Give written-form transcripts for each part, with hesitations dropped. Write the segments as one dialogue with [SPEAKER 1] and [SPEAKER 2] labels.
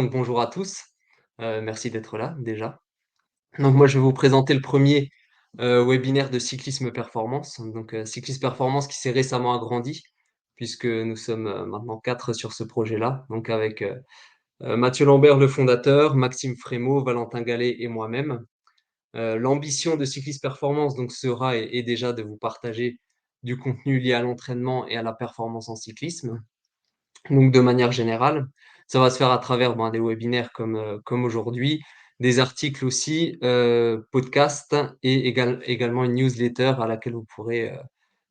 [SPEAKER 1] Donc bonjour à tous, merci d'être là déjà. Donc moi je vais vous présenter le premier webinaire de cyclisme performance. Donc cyclisme performance qui s'est récemment agrandi puisque nous sommes, maintenant 4 sur ce projet-là. Donc avec, Mathieu Lambert le fondateur, Maxime Frémaux, Valentin Gallet et moi-même. L'ambition de cyclisme performance donc sera et déjà de vous partager du contenu lié à l'entraînement et à la performance en cyclisme. Donc de manière générale, ça va se faire à travers, ben, des webinaires comme aujourd'hui, des articles aussi, podcasts et également une newsletter à laquelle vous pourrez,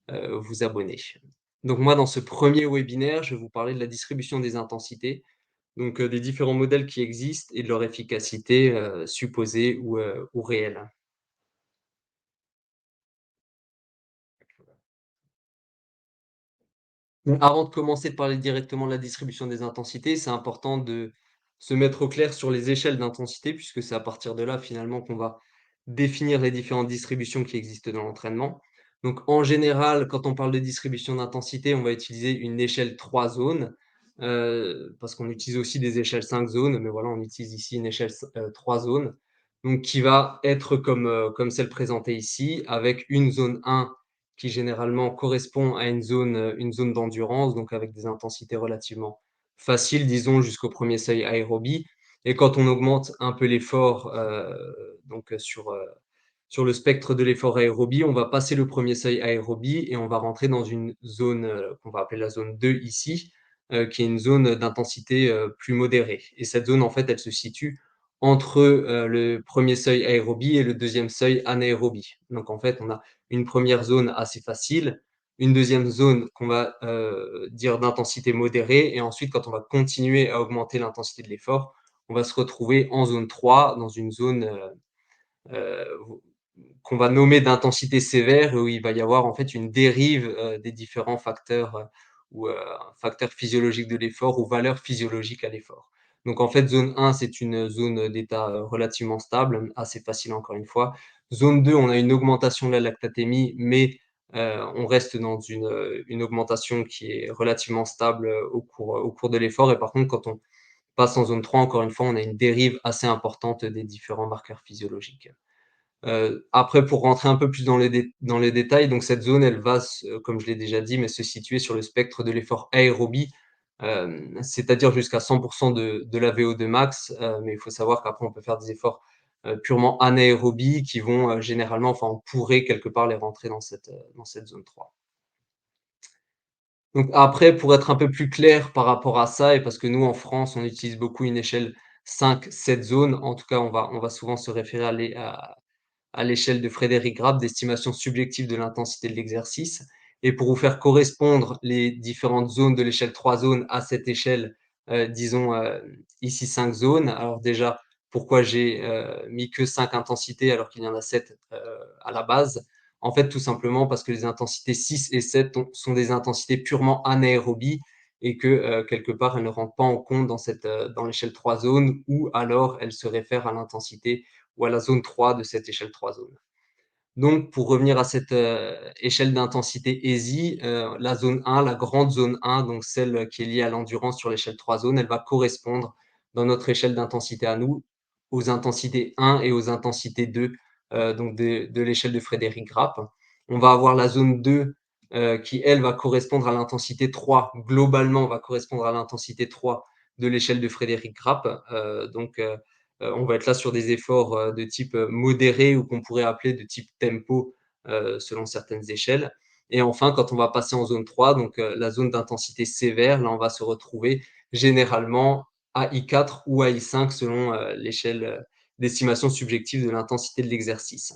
[SPEAKER 1] vous abonner. Donc moi, dans ce premier webinaire, je vais vous parler de la distribution des intensités, donc des différents modèles qui existent et de leur efficacité, supposée ou réelle. Avant de commencer de parler directement de la distribution des intensités, c'est important de se mettre au clair sur les échelles d'intensité, puisque c'est à partir de là, finalement, qu'on va définir les différentes distributions qui existent dans l'entraînement. Donc, en général, quand on parle de distribution d'intensité, on va utiliser une échelle 3 zones, parce qu'on utilise aussi des échelles 5 zones, mais voilà, on utilise ici une échelle 3 zones, donc qui va être comme celle présentée ici, avec une zone 1 qui généralement correspond à une zone d'endurance, donc avec des intensités relativement faciles, disons jusqu'au premier seuil aérobie. Et quand on augmente un peu l'effort, sur le spectre de l'effort aérobie, on va passer le premier seuil aérobie et on va rentrer dans une zone, qu'on va appeler la zone 2 ici, qui est une zone d'intensité, plus modérée. Et cette zone, en fait, elle se situe entre, le premier seuil aérobie et le deuxième seuil anaérobie. Donc en fait, on a une première zone assez facile, une deuxième zone qu'on va, dire d'intensité modérée et ensuite quand on va continuer à augmenter l'intensité de l'effort, on va se retrouver en zone 3 dans une zone, heu, qu'on va nommer d'intensité sévère, où il va y avoir en fait une dérive, des différents facteurs, facteurs physiologiques de l'effort ou valeurs physiologiques à l'effort. Donc en fait, zone 1, c'est une zone d'état, relativement stable, assez facile encore une fois. Zone 2, on a une augmentation de la lactatémie, mais on reste dans une augmentation qui est relativement stable, au cours de l'effort et par contre, quand on passe en zone 3, encore une fois, on a une dérive assez importante des différents marqueurs physiologiques. Après pour rentrer un peu plus dans les détails, donc cette zone, elle va comme je l'ai déjà dit, mais se situer sur le spectre de l'effort aérobie, c'est-à-dire jusqu'à 100 de la VO2 max, mais il faut savoir qu'après on peut faire des efforts, purement anaérobies qui vont, généralement enfin on pourrait quelque part les rentrer dans cette zone 3. Donc après pour être un peu plus clair par rapport à ça et parce que nous en France, on utilise beaucoup une échelle 5-7 zones, en tout cas on va souvent se référer à l'échelle de Frédéric Grab d'estimation subjective de l'intensité de l'exercice. Et pour vous faire correspondre les différentes zones de l'échelle 3 zones à cette échelle, disons ici 5 zones. Alors déjà, pourquoi j'ai mis que 5 intensités alors qu'il y en a 7 à la base? En fait, tout simplement parce que les intensités 6 et 7 sont des intensités purement anaérobies et que quelque part, elles ne rentrent pas en compte dans l'échelle 3 zones ou alors elles se réfèrent à l'intensité ou à la zone 3 de cette échelle 3 zones. Donc pour revenir à cette, échelle d'intensité ESI, la zone 1, la grande zone 1, donc celle qui est liée à l'endurance sur l'échelle 3 zones, elle va correspondre dans notre échelle d'intensité à nous, aux intensités 1 et aux intensités 2, donc de l'échelle de Frédéric Grapp. On va avoir la zone 2, qui elle va correspondre à l'intensité 3, globalement va correspondre à l'intensité 3 de l'échelle de Frédéric Grapp, on va être là sur des efforts, de type, modéré ou qu'on pourrait appeler de type tempo, selon certaines échelles. Et enfin, quand on va passer en zone 3, donc la zone d'intensité sévère, là, on va se retrouver généralement à I4 ou à I5 selon, l'échelle, d'estimation subjective de l'intensité de l'exercice.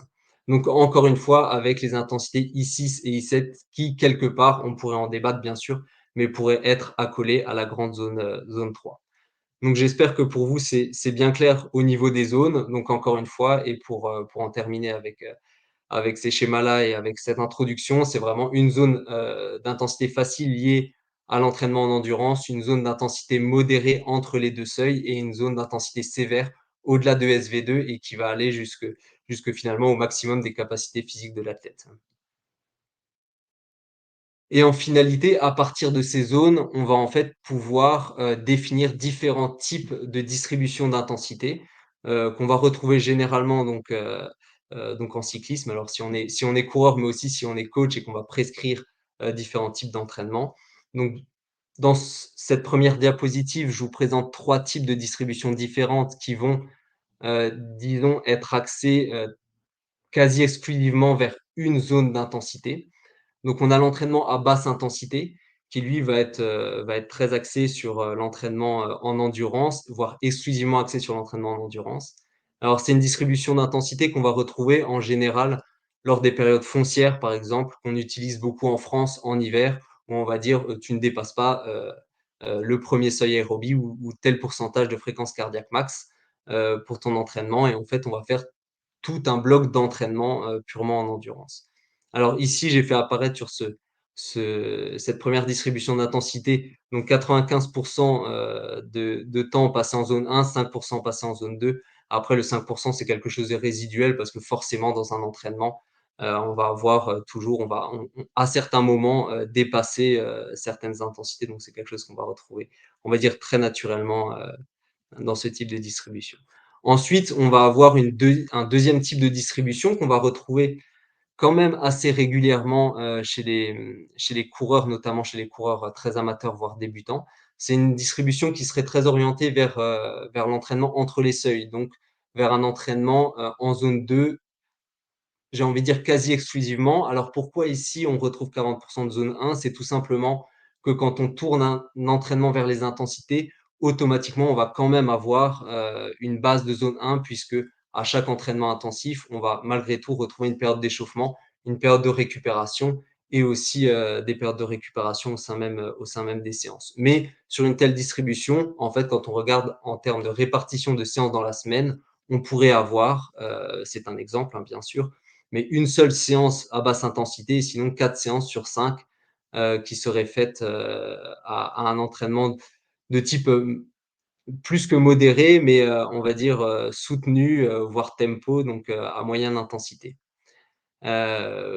[SPEAKER 1] Donc encore une fois, avec les intensités I6 et I7 qui, quelque part, on pourrait en débattre bien sûr, mais pourraient être accolées à la grande zone, zone 3. Donc j'espère que pour vous, c'est bien clair au niveau des zones. Donc encore une fois et pour en terminer avec ces schémas-là et avec cette introduction, c'est vraiment une zone, d'intensité facile liée à l'entraînement en endurance, une zone d'intensité modérée entre les 2 seuils et une zone d'intensité sévère au-delà de SV2 et qui va aller jusque finalement au maximum des capacités physiques de l'athlète. Et en finalité, à partir de ces zones, on va en fait pouvoir, définir différents types de distribution d'intensité, qu'on va retrouver généralement donc en cyclisme. Alors si on est coureur, mais aussi si on est coach et qu'on va prescrire, différents types d'entraînement. Donc dans cette première diapositive, je vous présente 3 types de distributions différentes qui vont, disons être axées, quasi exclusivement vers une zone d'intensité. Donc on a l'entraînement à basse intensité qui lui va être très axé sur, l'entraînement, en endurance, voire exclusivement axé sur l'entraînement en endurance. Alors c'est une distribution d'intensité qu'on va retrouver en général lors des périodes foncières, par exemple, qu'on utilise beaucoup en France en hiver, où on va dire, tu ne dépasses pas, le premier seuil aérobie ou tel pourcentage de fréquence cardiaque max, pour ton entraînement et en fait, on va faire tout un bloc d'entraînement, purement en endurance. Alors ici, j'ai fait apparaître sur cette première distribution d'intensité, donc 95 de temps passé en zone 1, 5 passé en zone 2. Après le 5 c'est quelque chose de résiduel parce que forcément dans un entraînement, on va avoir, toujours on à certains moments, dépasser, certaines intensités, donc c'est quelque chose qu'on va retrouver, on va dire très naturellement, dans ce type de distribution. Ensuite, on va avoir un deuxième type de distribution qu'on va retrouver quand même assez régulièrement, chez les coureurs, notamment chez les coureurs, très amateurs, voire débutants. C'est une distribution qui serait très orientée vers l'entraînement entre les seuils, donc vers un entraînement, en zone 2, j'ai envie de dire quasi exclusivement. Alors pourquoi ici on retrouve 40 de zone 1? C'est tout simplement que quand on tourne un entraînement vers les intensités, automatiquement on va quand même avoir, une base de zone 1 puisque à chaque entraînement intensif, on va malgré tout retrouver une période d'échauffement, une période de récupération et aussi, des périodes de récupération au sein même des séances. Mais sur une telle distribution, en fait, quand on regarde en termes de répartition de séances dans la semaine, on pourrait avoir, c'est un exemple, hein, bien sûr, mais une seule séance à basse intensité et sinon 4 séances sur 5, qui seraient faites, à un entraînement de type, plus que modéré, mais, on va dire, soutenu, voire tempo, donc, à moyenne intensité.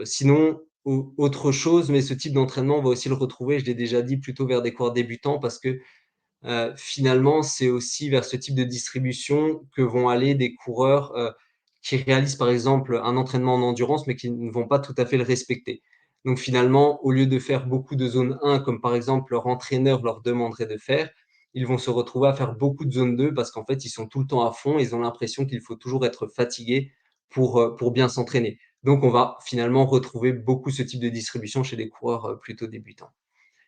[SPEAKER 1] Sinon, autre chose, mais ce type d'entraînement, on va aussi le retrouver, je l'ai déjà dit, plutôt vers des coureurs débutants parce que finalement, c'est aussi vers ce type de distribution que vont aller des coureurs, qui réalisent, par exemple, un entraînement en endurance, mais qui ne vont pas tout à fait le respecter. Donc finalement, au lieu de faire beaucoup de zone 1, comme par exemple leur entraîneur leur demanderait de faire, ils vont se retrouver à faire beaucoup de zone 2 parce qu'en fait, ils sont tout le temps à fond. Ils ont l'impression qu'il faut toujours être fatigué pour bien s'entraîner. Donc on va finalement retrouver beaucoup ce type de distribution chez des coureurs, plutôt débutants.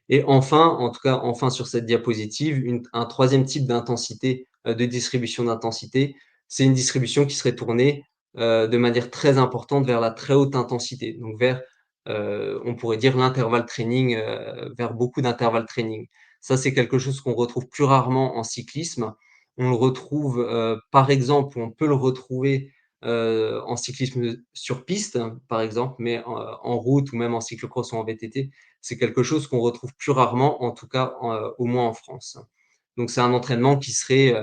[SPEAKER 1] Et enfin, en tout cas, enfin sur cette diapositive, un troisième type d'intensité, de distribution d'intensité, c'est une distribution qui serait tournée, de manière très importante vers la très haute intensité, donc vers, on pourrait dire l'intervalle training, vers beaucoup d'intervalle training. Ça, c'est quelque chose qu'on retrouve plus rarement en cyclisme. On le retrouve, par exemple, on peut le retrouver, en cyclisme sur piste, hein, par exemple, mais en route ou même en cyclo-cross ou en VTT, c'est quelque chose qu'on retrouve plus rarement, en tout cas, au moins en France. Donc c'est un entraînement qui serait,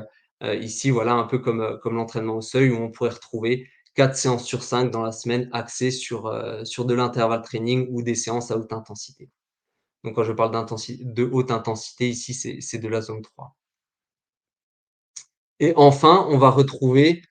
[SPEAKER 1] ici, voilà, un peu comme l'entraînement au seuil où on pourrait retrouver 4 séances sur 5 dans la semaine axées sur de l'intervalle training ou des séances à haute intensité. Donc quand je parle de haute intensité ici, c'est de la zone 3. Et enfin, on va retrouver,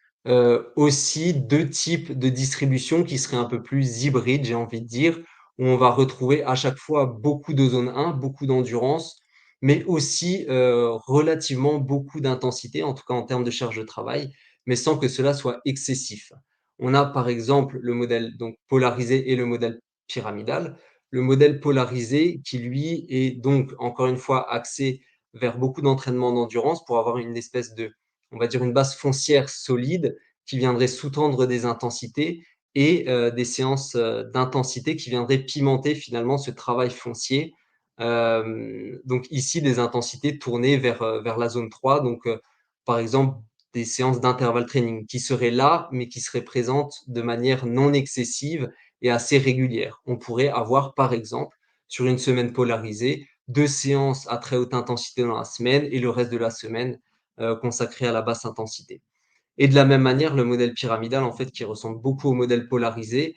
[SPEAKER 1] aussi 2 types de distribution qui seraient un peu plus hybrides, j'ai envie de dire, où on va retrouver à chaque fois beaucoup de zone 1, beaucoup d'endurance, mais aussi, relativement beaucoup d'intensité, en tout cas en termes de charge de travail, mais sans que cela soit excessif. On a par exemple le modèle donc polarisé et le modèle pyramidal. Le modèle polarisé qui lui est donc encore une fois axé vers beaucoup d'entraînement d'endurance pour avoir une espèce de, on va dire, une base foncière solide qui viendrait sous-tendre des intensités et des séances, d'intensité qui viendraient pimenter finalement ce travail foncier. Donc ici des intensités tournées vers la zone 3, donc par exemple des séances d'intervalle training qui seraient là, mais qui seraient présentes de manière non excessive et assez régulière. On pourrait avoir par exemple sur une semaine polarisée, 2 séances à très haute intensité dans la semaine et le reste de la semaine consacré à la basse intensité. Et de la même manière, le modèle pyramidal, en fait, qui ressemble beaucoup au modèle polarisé,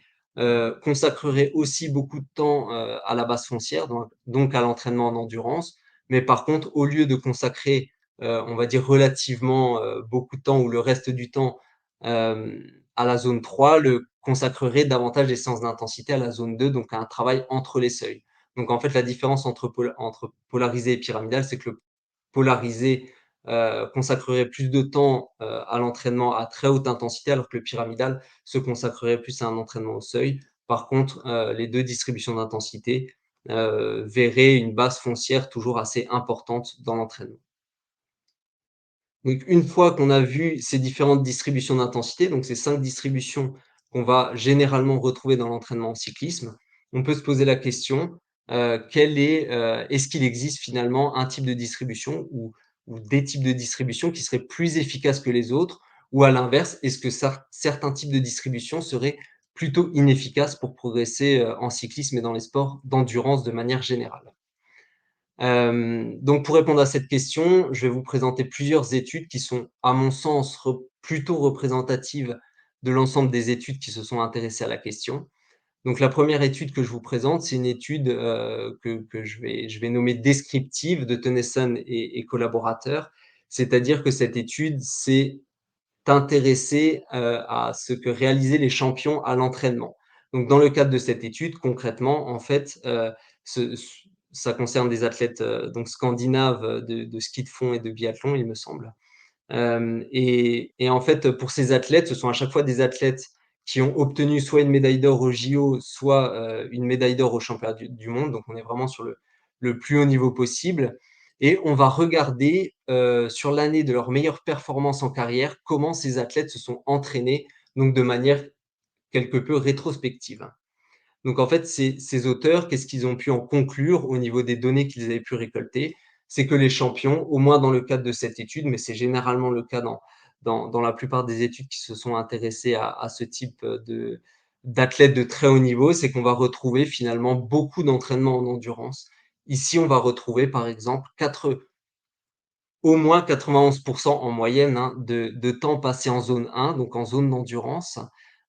[SPEAKER 1] consacrerait aussi beaucoup de temps, à la base foncière, donc à l'entraînement en endurance. Mais par contre, au lieu de consacrer, on va dire relativement, beaucoup de temps ou le reste du temps, à la zone 3, le consacrerait davantage des séances d'intensité à la zone 2, donc à un travail entre les seuils. Donc en fait, la différence entre polarisé et pyramidal, c'est que le polarisé, consacrerait plus de temps, à l'entraînement à très haute intensité, alors que le pyramidal se consacrerait plus à un entraînement au seuil. Par contre, les 2 distributions d'intensité, verraient une base foncière toujours assez importante dans l'entraînement. Donc une fois qu'on a vu ces différentes distributions d'intensité, donc ces 5 distributions qu'on va généralement retrouver dans l'entraînement en cyclisme, on peut se poser la question, est-ce qu'il existe finalement un type de distribution ou des types de distribution qui seraient plus efficaces que les autres? Ou à l'inverse, est-ce que certains types de distributions seraient plutôt inefficaces pour progresser, en cyclisme et dans les sports d'endurance de manière générale? Donc pour répondre à cette question, je vais vous présenter plusieurs études qui sont, à mon sens, plutôt représentatives de l'ensemble des études qui se sont intéressées à la question. Donc la première étude que je vous présente, c'est une étude, que je vais nommer descriptive de Tennyson et collaborateurs. C'est-à-dire que cette étude s'est intéressée, à ce que réalisaient les champions à l'entraînement. Donc dans le cadre de cette étude, concrètement, en fait, ce ça concerne des athlètes, donc scandinaves, de ski de fond et de biathlon, il me semble. Et en fait, pour ces athlètes, ce sont à chaque fois des athlètes qui ont obtenu soit une médaille d'or aux JO, soit, une médaille d'or aux championnats du monde. Donc on est vraiment sur le plus haut niveau possible et on va regarder, sur l'année de leur meilleure performance en carrière, comment ces athlètes se sont entraînés, donc de manière quelque peu rétrospective. Donc en fait, ces auteurs, qu'est-ce qu'ils ont pu en conclure au niveau des données qu'ils avaient pu récolter? C'est que les champions, au moins dans le cadre de cette étude, mais c'est généralement le cas dans la plupart des études qui se sont intéressées à ce type, d'athlètes de très haut niveau, c'est qu'on va retrouver finalement beaucoup d'entraînement en endurance. Ici, on va retrouver par exemple au moins 91 en moyenne, hein, de temps passé en zone 1, donc en zone d'endurance.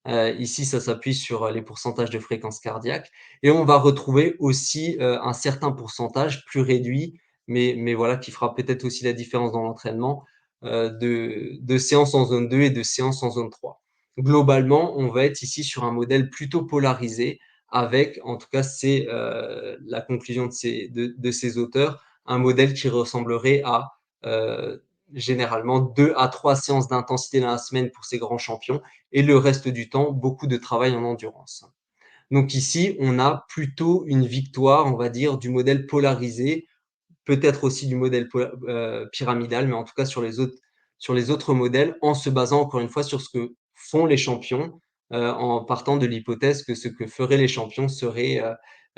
[SPEAKER 1] Ici, ça s'appuie sur, les pourcentages de fréquence cardiaque et on va retrouver aussi, un certain pourcentage plus réduit, mais voilà, qui fera peut-être aussi la différence dans l'entraînement, de séances en zone 2 et de séances en zone 3. Globalement, on va être ici sur un modèle plutôt polarisé avec, en tout cas, c'est, la conclusion de ces auteurs, un modèle qui ressemblerait à généralement 2 à 3 séances d'intensité dans la semaine pour ces grands champions et le reste du temps, beaucoup de travail en endurance. Donc ici, on a plutôt une victoire, on va dire, du modèle polarisé, peut-être aussi du modèle pyramidal, mais en tout cas sur les autres modèles, en se basant encore une fois sur ce que font les champions, en partant de l'hypothèse que ce que feraient les champions serait,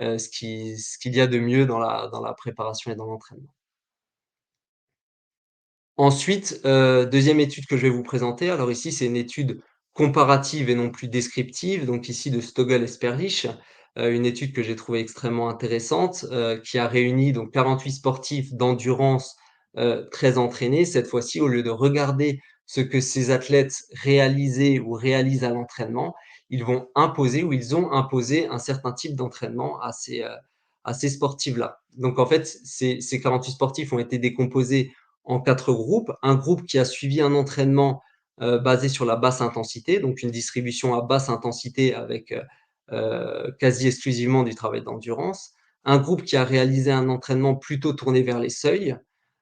[SPEAKER 1] ce qu'il y a de mieux dans la préparation et dans l'entraînement. Ensuite, 2e étude que je vais vous présenter, alors ici, c'est une étude comparative et non plus descriptive, donc ici de Stogel et Sperlich, une étude que j'ai trouvée extrêmement intéressante, qui a réuni donc 48 sportifs d'endurance, très entraînés. Cette fois-ci, au lieu de regarder ce que ces athlètes réalisaient ou réalisent à l'entraînement, ils vont imposer ou ils ont imposé un certain type d'entraînement à ces sportifs-là. Donc en fait, ces 48 sportifs ont été décomposés en 4 groupes. Un groupe qui a suivi un entraînement, basé sur la basse intensité, donc une distribution à basse intensité avec, quasi exclusivement du travail d'endurance. Un groupe qui a réalisé un entraînement plutôt tourné vers les seuils.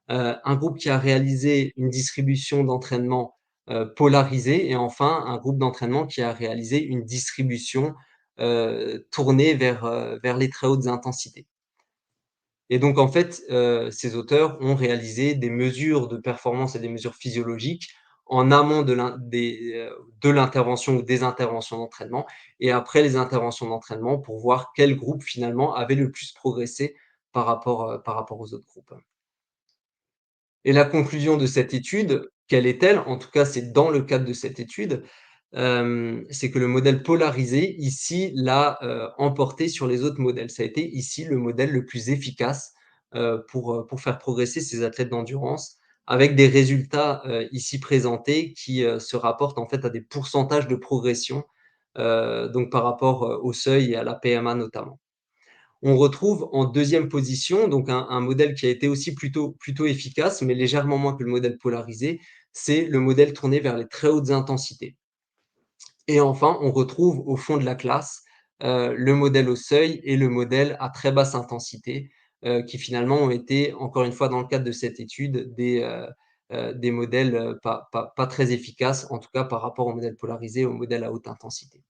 [SPEAKER 1] Un groupe qui a réalisé une distribution d'entraînement, polarisée et enfin un groupe d'entraînement qui a réalisé une distribution, tournée vers les très hautes intensités. Et donc en fait, ces auteurs ont réalisé des mesures de performance et des mesures physiologiques en amont de l'intervention ou des interventions d'entraînement et après les interventions d'entraînement pour voir quel groupe finalement avait le plus progressé par rapport aux autres groupes. Et la conclusion de cette étude, quelle est-elle? En tout cas, c'est dans le cadre de cette étude, c'est que le modèle polarisé ici l'a, emporté sur les autres modèles. Ça a été ici le modèle le plus efficace, pour faire progresser ces athlètes d'endurance avec des résultats, ici présentés qui, se rapportent en fait à des pourcentages de progression, donc par rapport, au seuil et à la PMA notamment. On retrouve en deuxième position, donc un modèle qui a été aussi plutôt efficace, mais légèrement moins que le modèle polarisé, c'est le modèle tourné vers les très hautes intensités. Et enfin, on retrouve au fond de la classe, le modèle au seuil et le modèle à très basse intensité, qui finalement ont été, encore une fois dans le cadre de cette étude, des modèles, pas très efficaces, en tout cas par rapport au modèle polarisé et au modèle à haute intensité.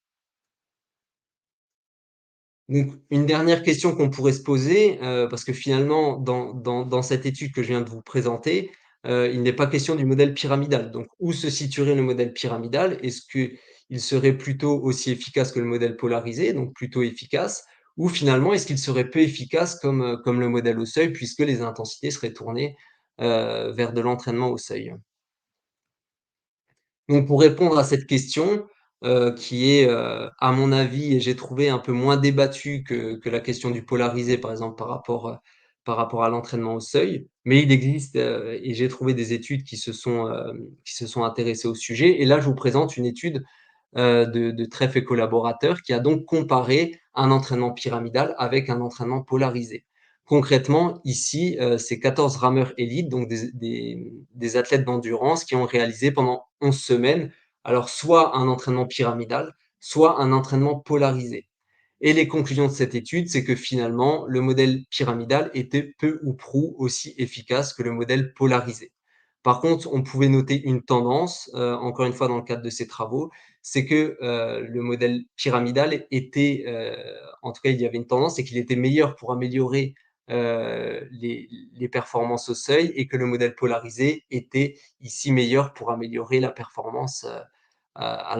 [SPEAKER 1] Donc, une dernière question qu'on pourrait se poser, parce que finalement dans cette étude que je viens de vous présenter, il n'est pas question du modèle pyramidal. Donc où se situerait le modèle pyramidal? Est-ce qu'il serait plutôt aussi efficace que le modèle polarisé, donc plutôt efficace? Ou finalement est-ce qu'il serait peu efficace comme le modèle au seuil puisque les intensités seraient tournées, vers de l'entraînement au seuil? Donc pour répondre à cette question, qui est, à mon avis et j'ai trouvé un peu moins débattue que la question du polarisé, par exemple, par rapport à l'entraînement au seuil. Mais il existe, et j'ai trouvé des études qui se sont intéressées au sujet et là, je vous présente une étude, de Treff et collaborateurs qui a donc comparé un entraînement pyramidal avec un entraînement polarisé. Concrètement, ici, c'est 14 rameurs élites, donc des athlètes d'endurance qui ont réalisé pendant 11 semaines, alors soit un entraînement pyramidal, soit un entraînement polarisé. Et les conclusions de cette étude, c'est que finalement, le modèle pyramidal était peu ou prou aussi efficace que le modèle polarisé. Par contre, on pouvait noter une tendance, encore une fois dans le cadre de ces travaux, c'est que, le modèle pyramidal était, en tout cas, il y avait une tendance, c'est qu'il était meilleur pour améliorer, les performances au seuil et que le modèle polarisé était ici meilleur pour améliorer la performance, à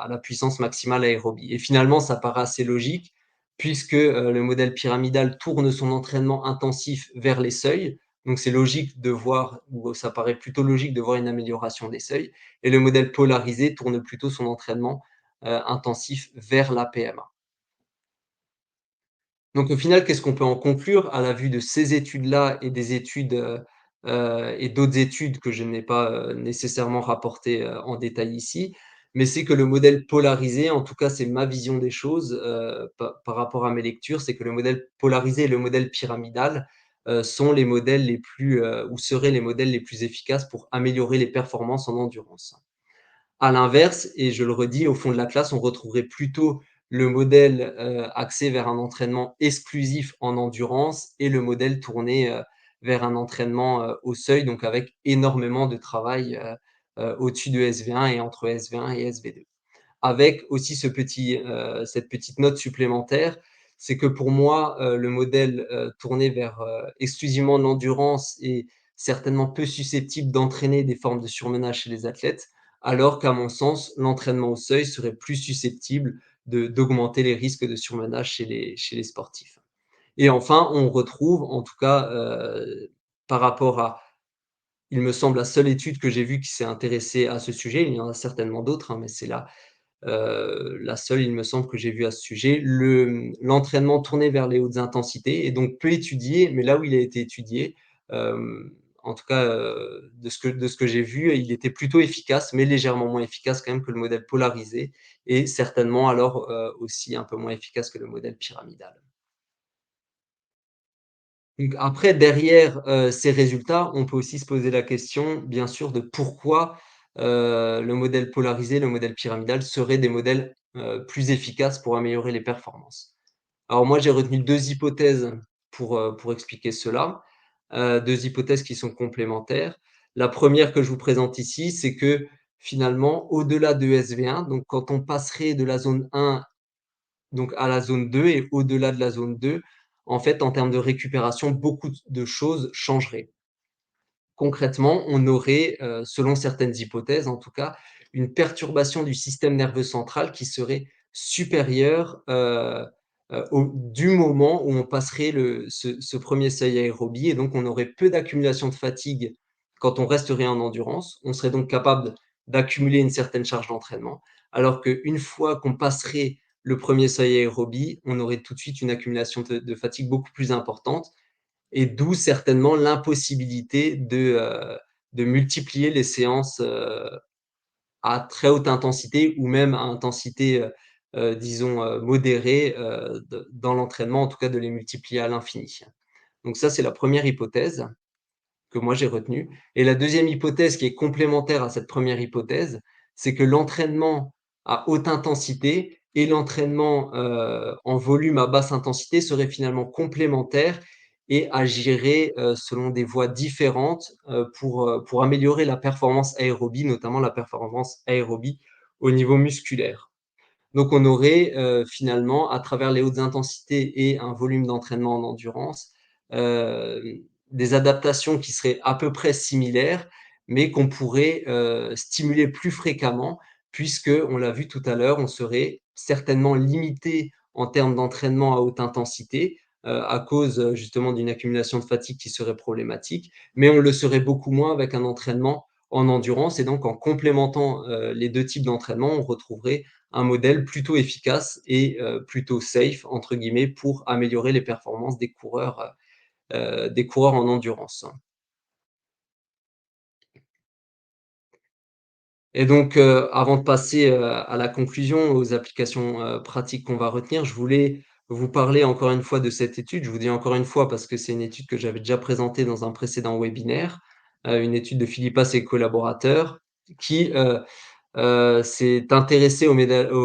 [SPEAKER 1] la puissance maximale aérobie et finalement, ça paraît assez logique puisque, le modèle pyramidal tourne son entraînement intensif vers les seuils, donc c'est logique de voir ou ça paraît plutôt logique de voir une amélioration des seuils et le modèle polarisé tourne plutôt son entraînement, intensif vers la PMA. Donc au final, qu'est-ce qu'on peut en conclure à la vue de ces études-là et des études, et d'autres études que je n'ai pas, nécessairement rapportées, en détail ici? Mais c'est que le modèle polarisé, en tout cas c'est ma vision des choses, par rapport à mes lectures, c'est que le modèle polarisé et le modèle pyramidal, sont les modèles les plus, ou seraient les modèles les plus efficaces pour améliorer les performances en endurance. À l'inverse, et je le redis, au fond de la classe, on retrouverait plutôt le modèle, axé vers un entraînement exclusif en endurance et le modèle tourné, vers un entraînement, au seuil, donc avec énormément de travail, au-dessus de SV1 et entre SV1 et SV2. Avec aussi cette petite note supplémentaire, c'est que pour moi, le modèle, tourné vers, exclusivement de l'endurance est certainement peu susceptible d'entraîner des formes de surmenage chez les athlètes, alors qu'à mon sens, l'entraînement au seuil serait plus susceptible d'augmenter les risques de surmenage chez les sportifs. Et enfin, on retrouve en tout cas, par rapport à il me semble la seule étude que j'ai vue qui s'est intéressée à ce sujet, il y en a certainement d'autres, hein, mais c'est la seule, il me semble, que j'ai vue à ce sujet. L'entraînement tourné vers les hautes intensités est donc peu étudié, mais là où il a été étudié, en tout cas, de ce que j'ai vu, il était plutôt efficace, mais légèrement moins efficace quand même que le modèle polarisé et certainement alors, aussi un peu moins efficace que le modèle pyramidal. Donc après derrière, ces résultats, on peut aussi se poser la question, bien sûr, de pourquoi, le modèle polarisé, le modèle pyramidal seraient des modèles, plus efficaces pour améliorer les performances. Alors moi, j'ai retenu 2 hypothèses pour expliquer cela, 2 hypothèses qui sont complémentaires. La première que je vous présente ici, c'est que finalement, au-delà de SV1, donc quand on passerait de la zone 1 donc à la zone 2 et au-delà de la zone 2, en fait, en termes de récupération, beaucoup de choses changeraient. Concrètement, on aurait, selon certaines hypothèses en tout cas, une perturbation du système nerveux central qui serait supérieure, au du moment où on passerait ce 1er seuil aérobie et donc on aurait peu d'accumulation de fatigue quand on resterait en endurance. On serait donc capable d'accumuler une certaine charge d'entraînement, alors qu'une fois qu'on passerait le 1er seuil aérobie, on aurait tout de suite une accumulation de fatigue beaucoup plus importante et d'où certainement l'impossibilité de multiplier les séances, à très haute intensité ou même à intensité, disons, modérés, dans l'entraînement, en tout cas de les multiplier à l'infini. Donc ça, c'est la première hypothèse que moi j'ai retenue, et la deuxième hypothèse qui est complémentaire à cette première hypothèse, c'est que l'entraînement à haute intensité et l'entraînement, en volume à basse intensité seraient finalement complémentaires et agiraient, selon des voies différentes, pour améliorer la performance aérobie, notamment la performance aérobie au niveau musculaire. Donc on aurait, finalement, à travers les hautes intensités et un volume d'entraînement en endurance, hem, des adaptations qui seraient à peu près similaires, mais qu'on pourrait, stimuler plus fréquemment puisqu'on l'a vu tout à l'heure, on serait certainement limité en termes d'entraînement à haute intensité, à cause, justement d'une accumulation de fatigue qui serait problématique, mais on le serait beaucoup moins avec un entraînement en endurance, et donc en complémentant, les 2 types d'entraînement, on retrouverait un modèle plutôt efficace et plutôt «safe» entre guillemets pour améliorer les performances des coureurs en endurance. Et donc, avant de passer, à la conclusion, aux applications, pratiques qu'on va retenir, je voulais vous parler encore une fois de cette étude. Je vous dis encore une fois parce que c'est une étude que j'avais déjà présentée dans un précédent webinaire, une étude de Philippa et collaborateurs qui, s'est intéressé au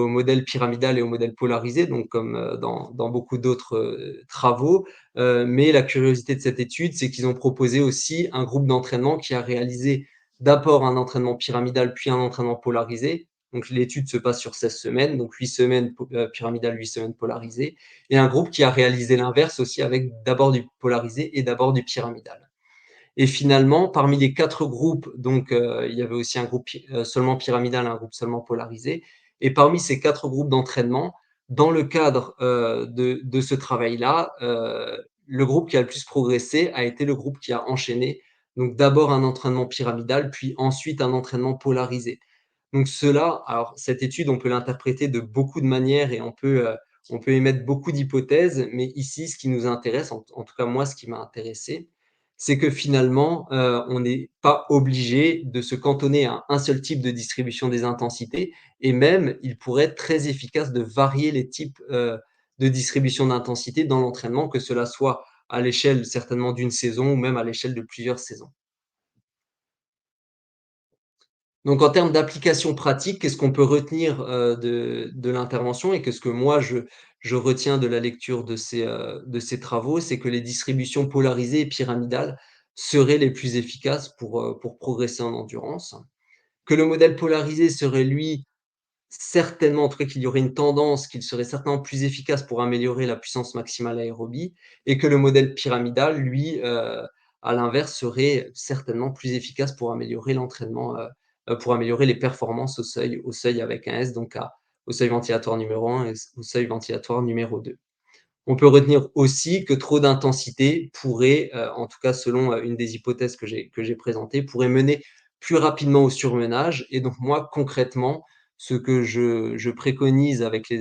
[SPEAKER 1] modèle pyramidal et au modèle polarisé, donc comme, dans beaucoup d'autres, travaux. Mais la curiosité de cette étude, c'est qu'ils ont proposé aussi un groupe d'entraînement qui a réalisé d'abord un entraînement pyramidal, puis un entraînement polarisé. Donc l'étude se passe sur 16 semaines, donc 8 semaines pyramidal, 8 semaines polarisé, et un groupe qui a réalisé l'inverse aussi avec d'abord du polarisé et d'abord du pyramidal. Et finalement, parmi les 4 groupes, donc il y avait aussi un groupe seulement pyramidal, un groupe seulement polarisé, et parmi ces 4 groupes d'entraînement, dans le cadre, de ce travail-là, le groupe qui a le plus progressé a été le groupe qui a enchaîné, donc d'abord un entraînement pyramidal, puis ensuite un entraînement polarisé. Donc cela, alors cette étude, on peut l'interpréter de beaucoup de manières et on peut émettre beaucoup d'hypothèses, mais ici, ce qui nous intéresse, en tout cas moi, ce qui m'a intéressé, c'est que finalement, on n'est pas obligé de se cantonner à un seul type de distribution des intensités, et même, il pourrait être très efficace de varier les types, de distribution d'intensité dans l'entraînement, que cela soit à l'échelle certainement d'une saison ou même à l'échelle de plusieurs saisons. Donc en termes d'application pratique, qu'est-ce qu'on peut retenir, de l'intervention, et qu'est-ce que moi je retiens de la lecture de ces travaux? C'est que les distributions polarisées et pyramidales seraient les plus efficaces pour progresser en endurance. Que le modèle polarisé serait lui certainement, en tout cas qu'il y aurait une tendance, qu'il serait certainement plus efficace pour améliorer la puissance maximale aérobie, et que le modèle pyramidal, lui, à l'inverse, serait certainement plus efficace pour améliorer l'entraînement, pour améliorer les performances au seuil avec un S, donc au seuil ventilatoire numéro 1 et au seuil ventilatoire numéro 2. On peut retenir aussi que trop d'intensité pourrait, en tout cas selon, une des hypothèses que j'ai présentées, pourrait mener plus rapidement au surmenage, et donc moi concrètement, ce que je préconise avec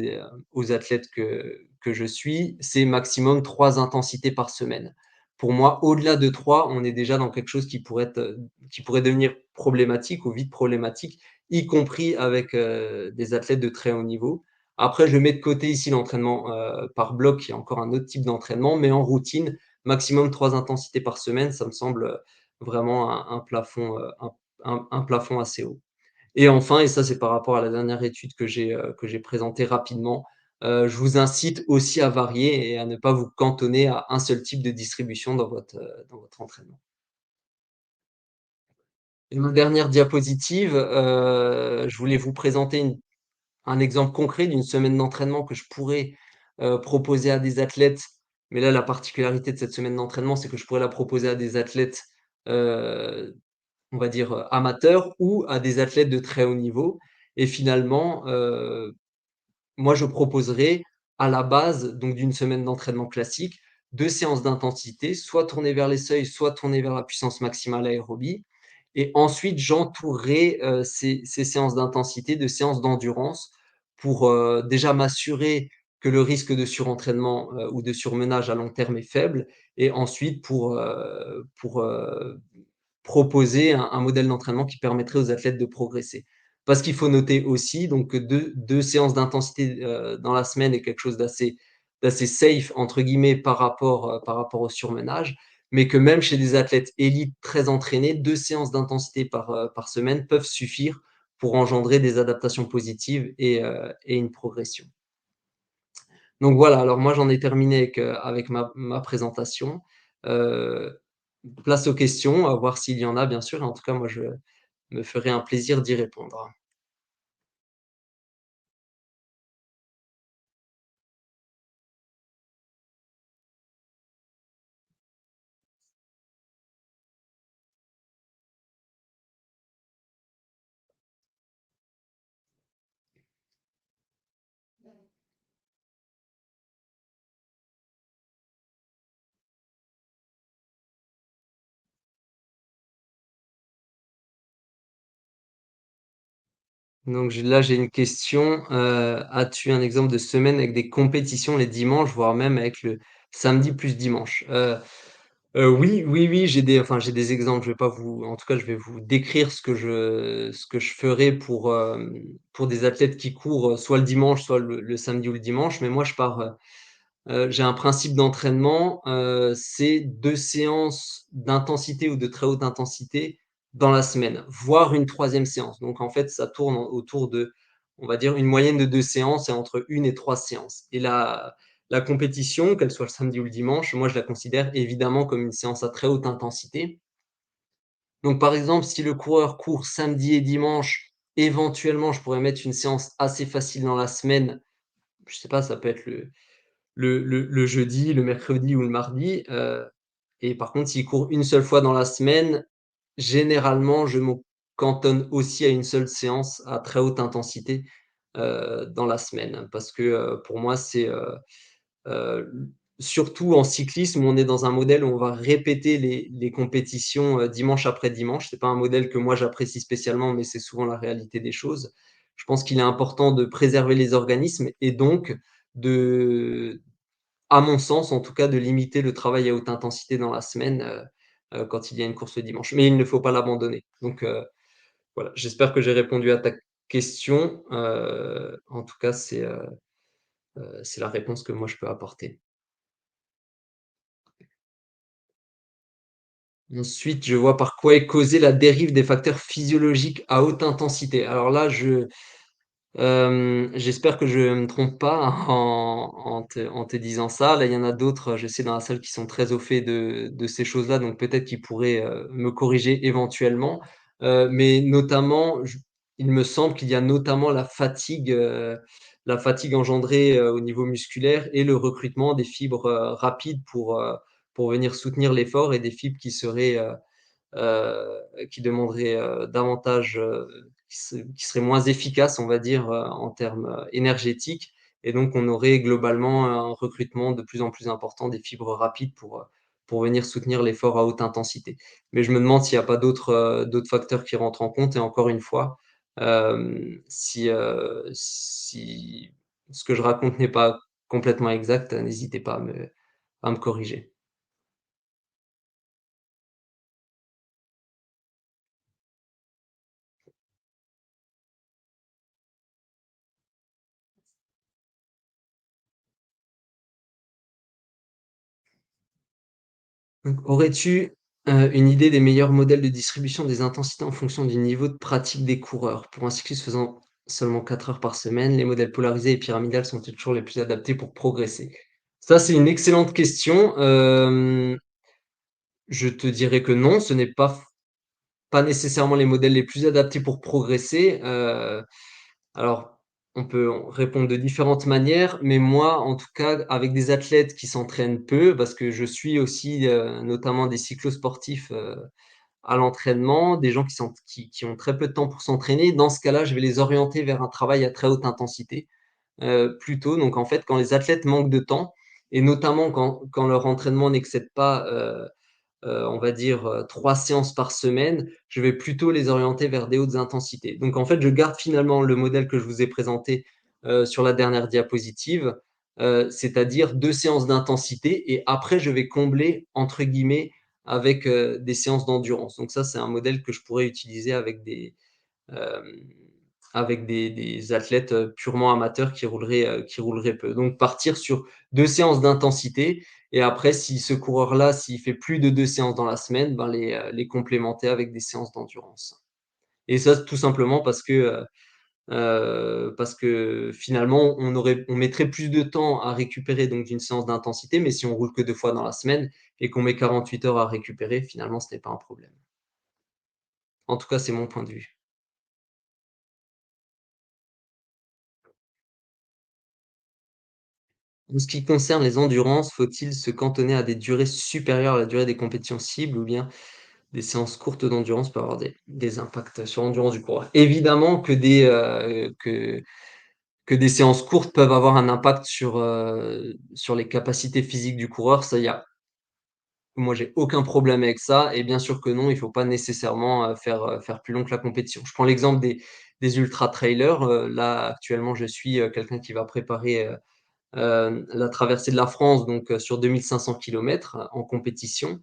[SPEAKER 1] aux athlètes que je suis, c'est maximum 3 intensités par semaine. Pour moi, au-delà de 3, on est déjà dans quelque chose qui pourrait devenir problématique ou vite problématique, y compris avec, des athlètes de très haut niveau. Après, je mets de côté ici l'entraînement, par bloc, qui est encore un autre type d'entraînement, mais en routine, maximum 3 intensités par semaine, ça me semble, vraiment un plafond, un plafond assez haut. Et enfin, et ça c'est par rapport à la dernière étude que j'ai présentée rapidement, je vous incite aussi à varier et à ne pas vous cantonner à un seul type de distribution dans votre entraînement. Et ma dernière diapositive, je voulais vous présenter un exemple concret d'une semaine d'entraînement que je pourrais, proposer à des athlètes. Mais là, la particularité de cette semaine d'entraînement, c'est que je pourrais la proposer à des athlètes, heu, on va dire, amateurs, ou à des athlètes de très haut niveau. Et finalement, moi, je proposerais à la base, donc d'une semaine d'entraînement classique, 2 séances d'intensité, soit tournées vers les seuils, soit tournées vers la puissance maximale aérobie, et ensuite j'entourerai, ces séances d'intensité de séances d'endurance pour, déjà m'assurer que le risque de surentraînement, ou de surmenage à long terme est faible, et ensuite pour proposer un modèle d'entraînement qui permettrait aux athlètes de progresser. Parce qu'il faut noter aussi donc que 2 séances d'intensité, dans la semaine est quelque chose d'assez «safe» entre guillemets par rapport au surmenage, mais que même chez des athlètes élites très entraînés, 2 séances d'intensité par semaine peuvent suffire pour engendrer des adaptations positives et une progression. Donc voilà, alors moi j'en ai terminé avec ma présentation. Heu, Place aux questions, à voir s'il y en a bien sûr et en tout cas moi je me ferai un plaisir d'y répondre. Donc j'ai une question, as-tu un exemple de semaine avec des compétitions les dimanches, voire même avec le samedi plus dimanche? Oui, oui, oui, j'ai des exemples. Je vais pas vous en tout cas, je vais vous décrire ce que je ferais pour des athlètes qui courent, soit le dimanche, soit le samedi ou le dimanche. Mais moi, j'ai un principe d'entraînement, c'est 2 séances d'intensité ou de très haute intensité dans la semaine, voire une troisième séance. Donc en fait, ça tourne autour de, on va dire, une moyenne de 2 séances et entre 1 et 3 séances. Et la compétition, qu'elle soit le samedi ou le dimanche, moi je la considère évidemment comme une séance à très haute intensité. Donc par exemple, si le coureur court samedi et dimanche, éventuellement, je pourrais mettre une séance assez facile dans la semaine. Je sais pas, ça peut être le jeudi, le mercredi ou le mardi, et par contre, s'il court une seule fois dans la semaine, généralement, je me cantonne aussi à une seule séance à très haute intensité, dans la semaine. Parce que, pour moi, heu, surtout en cyclisme, où on est dans un modèle où on va répéter les compétitions, dimanche après dimanche. C'est pas un modèle que moi j'apprécie spécialement, mais c'est souvent la réalité des choses. Je pense qu'il est important de préserver les organismes et donc de à mon sens, en tout cas, de limiter le travail à haute intensité dans la semaine, quand il y a une course le dimanche. Mais il ne faut pas l'abandonner. Donc, voilà, j'espère que j'ai répondu à ta question. En tout cas, c'est la réponse que moi je peux apporter. Ensuite, je vois par quoi est causée la dérive des facteurs physiologiques à haute intensité. Alors là, j'espère que je me trompe pas en te disant ça. Là, il y en a d'autres, je sais dans la salle qui sont très au fait de ces choses-là, donc peut-être qu'ils pourraient, me corriger éventuellement. Mais notamment, il me semble qu'il y a notamment la fatigue engendrée, au niveau musculaire et le recrutement des fibres, rapides pour venir soutenir l'effort et des fibres qui demanderaient, davantage, qui seraient moins efficaces, on va dire, en termes, énergétiques et donc on aurait globalement un recrutement de plus en plus important des fibres rapides pour venir soutenir l'effort à haute intensité. Mais je me demande s'il n'y a pas d'autres facteurs qui rentrent en compte et encore une fois, si ce que je raconte n'est pas complètement exact, n'hésitez pas à me corriger. Donc, aurais-tu, une idée des meilleurs modèles de distribution des intensités en fonction du niveau de pratique des coureurs? Pour un cycliste faisant seulement 4 heures par semaine, les modèles polarisés et pyramidales sont-ils toujours les plus adaptés pour progresser? Ça, c'est une excellente question. Je te dirais que non, ce n'est pas nécessairement les modèles les plus adaptés pour progresser. Alors, on peut en répondre de différentes manières, mais moi, en tout cas, avec des athlètes qui s'entraînent peu, parce que je suis aussi, notamment des cyclosportifs, à l'entraînement, des gens qui ont très peu de temps pour s'entraîner. Dans ce cas-là, je vais les orienter vers un travail à très haute intensité, plutôt. Donc en fait, quand les athlètes manquent de temps et notamment quand leur entraînement n'excède pas, on va dire, 3 séances par semaine, je vais plutôt les orienter vers des hautes intensités. Donc en fait, je garde finalement le modèle que je vous ai présenté, sur la dernière diapositive, c'est-à-dire 2 séances d'intensité et après je vais «combler» entre guillemets avec, des séances d'endurance. Donc ça, c'est un modèle que je pourrais utiliser avec hem avec des athlètes, purement amateurs qui rouleraient peu. Donc partir sur 2 séances d'intensité et après si ce coureur-là, s'il fait plus de 2 séances dans la semaine, ben les complémenter avec des séances d'endurance. Et ça, tout simplement parce que finalement on mettrait plus de temps à récupérer donc d'une séance d'intensité, mais si on roule que 2 fois dans la semaine et qu'on met 48 heures à récupérer, finalement ce n'est pas un problème. En tout cas, c'est mon point de vue. En ce qui concerne les endurances, faut-il se cantonner à des durées supérieures à la durée des compétitions cibles ou bien des séances courtes d'endurance peuvent avoir des impacts sur l'endurance du coureur? Évidemment que des séances courtes peuvent avoir un impact sur les capacités physiques du coureur, ça, il y a moi, j'ai aucun problème avec ça et bien sûr que non, il faut pas nécessairement, faire plus long que la compétition. Je prends l'exemple des ultra trailers, là, actuellement, je suis, quelqu'un qui va préparer, la traversée de la France, donc sur 2 500 kilomètres en compétition.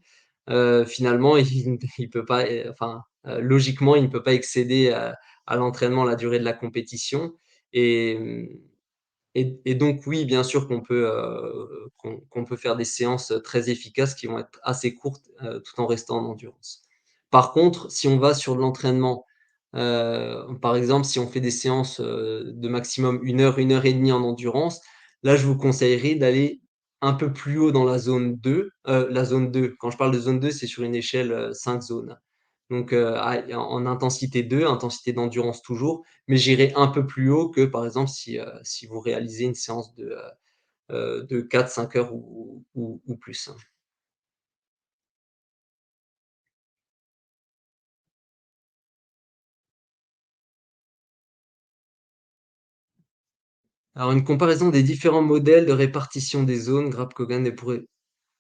[SPEAKER 1] Finalement, il peut pas, enfin, logiquement, il ne peut pas excéder, à l'entraînement la durée de la compétition et et donc oui, bien sûr qu'on peut faire des séances, très efficaces qui vont être assez courtes, tout en restant en endurance. Par contre, si on va sur de l'entraînement, par exemple, si on fait des séances, de maximum 1 heure et demie en endurance, là, je vous conseillerais d'aller un peu plus haut dans la zone 2. Quand je parle de zone 2, c'est sur une échelle, 5 zones. Donc, en intensité 2, intensité d'endurance toujours, mais j'irai un peu plus haut que, par exemple, si vous réalisez une séance de 4-5 heures ou plus. Alors une comparaison des différents modèles de répartition des zones, Graham Cogan ne pourrait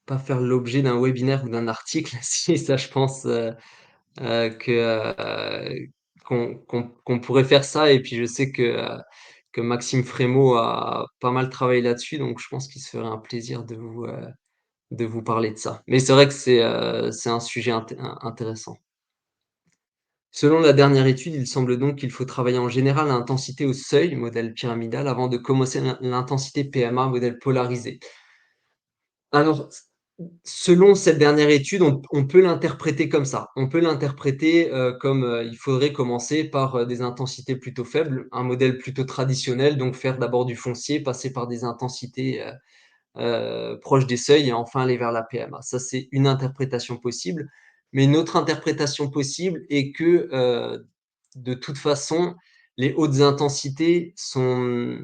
[SPEAKER 1] pas faire l'objet d'un webinaire ou d'un article? Si, ça je pense, que, qu'on pourrait faire ça et puis je sais que Maxime Frémaux a pas mal travaillé là-dessus, donc je pense qu'il se ferait un plaisir de vous parler de ça. Mais c'est vrai que c'est un sujet intéressant. Selon la dernière étude, il semble donc qu'il faut travailler en général à intensité au seuil, modèle pyramidal, avant de commencer l'intensité PMA, modèle polarisé. Alors, selon cette dernière étude, on peut l'interpréter comme ça. On peut l'interpréter, comme, il faudrait commencer par, des intensités plutôt faibles, un modèle plutôt traditionnel, donc faire d'abord du foncier, passer par des intensités, proches des seuils et enfin aller vers la PMA. Ça, c'est une interprétation possible. Mais une autre interprétation possible est que, de toute façon, les hautes intensités sont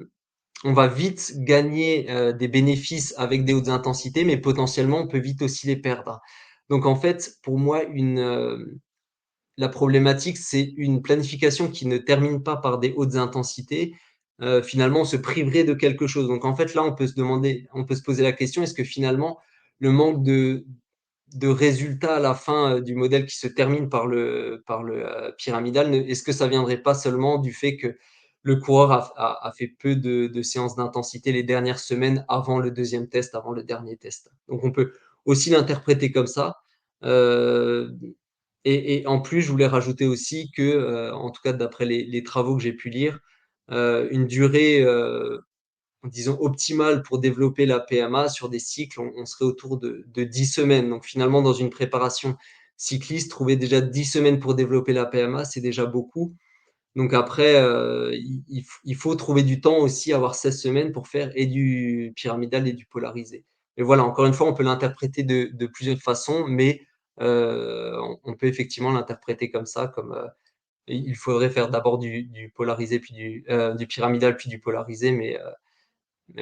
[SPEAKER 1] on va vite gagner, des bénéfices avec des hautes intensités, mais potentiellement, on peut vite aussi les perdre. Donc en fait, pour moi, la problématique, c'est une planification qui ne termine pas par des hautes intensités. Finalement, on se priverait de quelque chose. Donc en fait, là, on peut se poser la question: «Est-ce que finalement, le manque de résultats à la fin, du modèle qui se termine par le pyramidal, est-ce que ça viendrait pas seulement du fait que le coureur a fait peu de séances d'intensité les dernières semaines avant le deuxième test, avant le dernier test?» Donc on peut aussi l'interpréter comme ça. Heu et en plus, je voulais rajouter aussi que, en tout cas d'après les travaux que j'ai pu lire, une durée, disons optimale pour développer la PMA sur des cycles, on serait autour de 10 semaines. Donc finalement, dans une préparation cycliste, trouver déjà 10 semaines pour développer la PMA, c'est déjà beaucoup. Donc après, il faut trouver du temps aussi, avoir 16 semaines pour faire et du pyramidal et du polarisé. Et voilà, encore une fois, on peut l'interpréter de plusieurs façons, mais on peut effectivement l'interpréter comme ça, comme, il faudrait faire d'abord du polarisé puis du pyramidal puis du polarisé, mais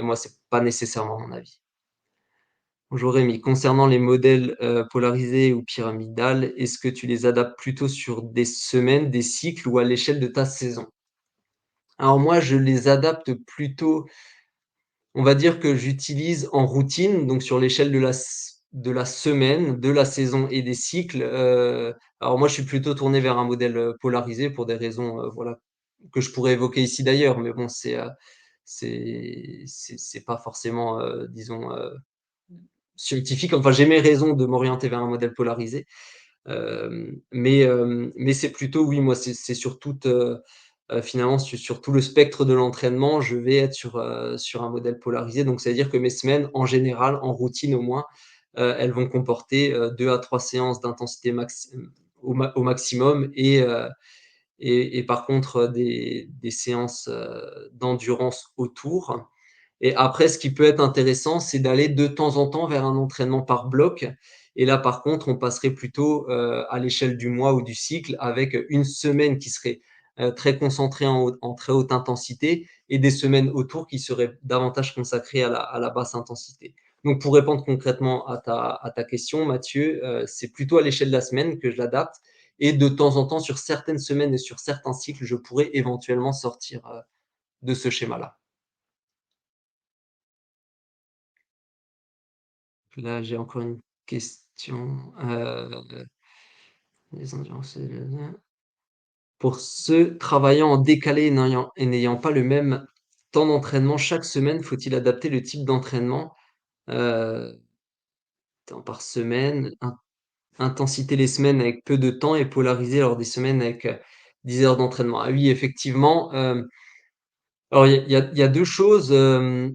[SPEAKER 1] moi, c'est pas nécessairement mon avis. J'aurais mis concernant les modèles, polarisés ou pyramidal, est-ce que tu les adaptes plutôt sur des semaines, des cycles ou à l'échelle de ta saison? Alors moi, je les adapte plutôt, on va dire que j'utilise en routine, donc sur l'échelle de la semaine, de la saison et des cycles, alors moi, je suis plutôt tourné vers un modèle, polarisé pour des raisons, voilà, que je pourrais évoquer ici d'ailleurs, mais bon, c'est pas forcément, disons, scientifique. Enfin, j'ai mes raisons de m'orienter vers un modèle polarisé, mais c'est plutôt oui, moi, c'est sur toute, finalement sur tout le spectre de l'entraînement, je vais être sur un modèle polarisé. Donc ça veut dire que mes semaines, en général, en routine au moins, elles vont comporter, 2 à 3 séances d'intensité au maximum et par contre, des séances, d'endurance autour. Et après, ce qui peut être intéressant, c'est d'aller de temps en temps vers un entraînement par bloc. Et là, par contre, on passerait plutôt, à l'échelle du mois ou du cycle avec, une semaine qui serait, très concentrée en très haute intensité et des semaines autour qui seraient davantage consacrées à la basse intensité. Donc pour répondre concrètement à ta question, Mathieu, c'est plutôt à l'échelle de la semaine que je l'adapte et de temps en temps, sur certaines semaines et sur certains cycles, je pourrais éventuellement sortir, de ce schéma-là. Là, j'ai encore une question, les endurances, pour ceux travaillant en décalé et n'ayant pas le même temps d'entraînement chaque semaine, faut-il adapter le type d'entraînement, heu, temps par semaine, intensité les semaines avec peu de temps et polariser lors des semaines avec, 10 heures d'entraînement? Ah oui, effectivement, alors il y a 2 choses,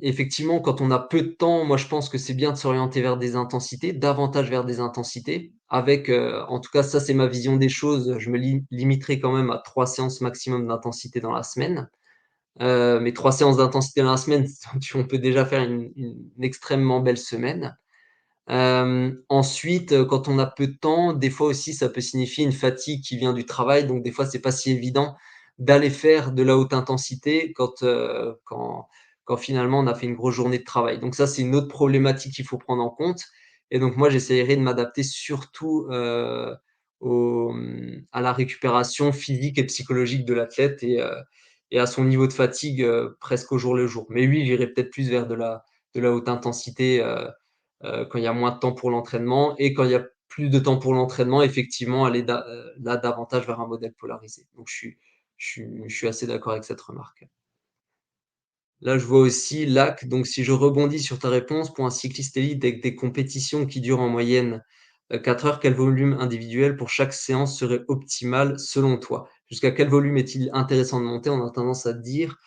[SPEAKER 1] effectivement, quand on a peu de temps, moi je pense que c'est bien de s'orienter vers des intensités, davantage vers des intensités avec, en tout cas ça c'est ma vision des choses, je me limiterai quand même à 3 séances maximum d'intensité dans la semaine. Mais 3 séances d'intensité dans la semaine, on peut déjà faire une extrêmement belle semaine. Ensuite, quand on a peu de temps, des fois aussi, ça peut signifier une fatigue qui vient du travail, donc des fois, c'est pas si évident d'aller faire de la haute intensité quand finalement on a fait une grosse journée de travail. Donc ça, c'est une autre problématique qu'il faut prendre en compte et donc moi, j'essayerai de m'adapter surtout, à la récupération physique et psychologique de l'athlète et à son niveau de fatigue, presque au jour le jour. Mais oui, j'irai peut-être plus vers de la haute intensité, quand il y a moins de temps pour l'entraînement et quand il y a plus de temps pour l'entraînement, effectivement, aller là davantage vers un modèle polarisé. Donc je suis assez d'accord avec cette remarque. Là, je vois aussi lac, donc si je rebondis sur ta réponse, pour un cycliste élite avec des compétitions qui durent en moyenne, 4 heures, quel volume individuel pour chaque séance serait optimal selon toi? Jusqu'à quel volume est-il intéressant de monter? On a tendance à dire: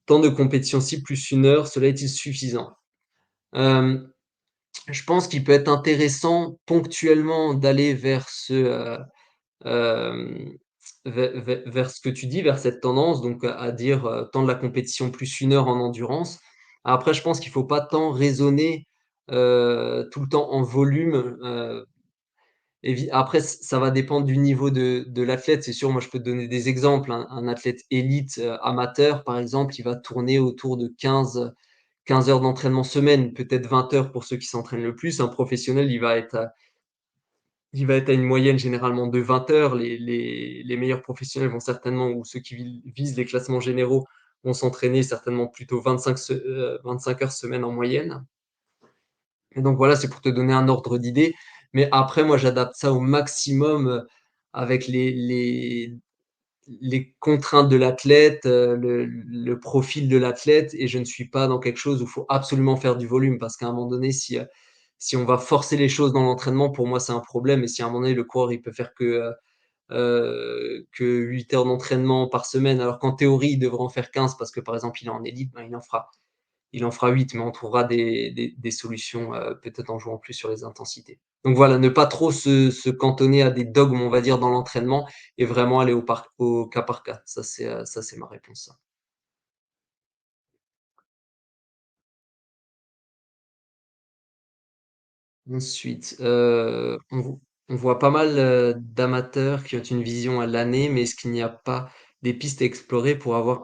[SPEAKER 1] «Tant de compétitions ci plus 1 heure, cela est-il suffisant?» Hem Je pense qu'il peut être intéressant ponctuellement d'aller vers hem, vers ce que tu dis, vers cette tendance, donc à dire, tant de la compétition plus 1 heure en endurance. Après, je pense qu'il faut pas tant raisonner, tout le temps en volume, après ça va dépendre du niveau de l'athlète. C'est sûr, moi je peux te donner des exemples. Un athlète élite, amateur par exemple, il va tourner autour de 15 heures d'entraînement semaine, peut-être 20 heures pour ceux qui s'entraînent le plus. Un professionnel, il va être à une moyenne généralement de 20 heures. Les meilleurs professionnels vont certainement ou ceux qui visent les classements généraux vont s'entraîner certainement plutôt 25 heures semaine en moyenne et donc voilà, c'est pour te donner un ordre d'idée. Mais après moi, j'adapte ça au maximum, avec les contraintes de l'athlète, le profil de l'athlète et je ne suis pas dans quelque chose où il faut absolument faire du volume parce qu'à un moment donné, si on va forcer les choses dans l'entraînement, pour moi, c'est un problème et si à un moment donné, le coureur, il peut faire que 8 heures d'entraînement par semaine, alors qu'en théorie, il devrait en faire 15 parce que, par exemple, il est en élite, ben, il en fera 8, mais on trouvera des solutions, peut-être en jouant plus sur les intensités. Donc voilà, ne pas trop se cantonner à des dogmes, on va dire, dans l'entraînement et vraiment aller au cas par cas. Ça c'est ma réponse, ça. Ensuite, on voit pas mal, d'amateurs qui ont une vision à l'année, mais est-ce qu'il n'y a pas des pistes à explorer pour voir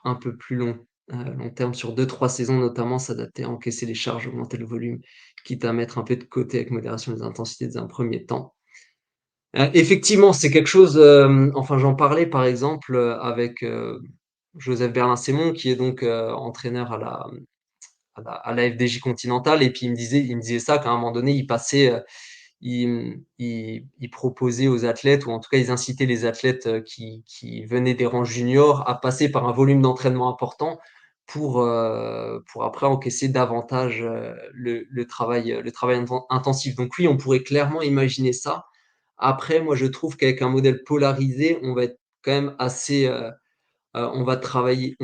[SPEAKER 1] un peu plus long terme sur 2 3 saisons notamment, s'adapter à encaisser les charges, augmenter le volume, quitte à mettre un peu de côté avec modération les intensités dans un premier temps? Effectivement, c'est quelque chose, enfin j'en parlais par exemple, avec, Joseph Berlin-Sémon qui est donc, entraîneur à la FDJ Continental et puis il me disait ça qu'à un moment donné, il passait, il proposait aux athlètes ou en tout cas, ils incitaient les athlètes, qui venaient des rangs juniors à passer par un volume d'entraînement important pour après encaisser davantage, le travail intensif. Donc oui, on pourrait clairement imaginer ça. Après, moi, je trouve qu'avec un modèle polarisé, on va être quand même assez, on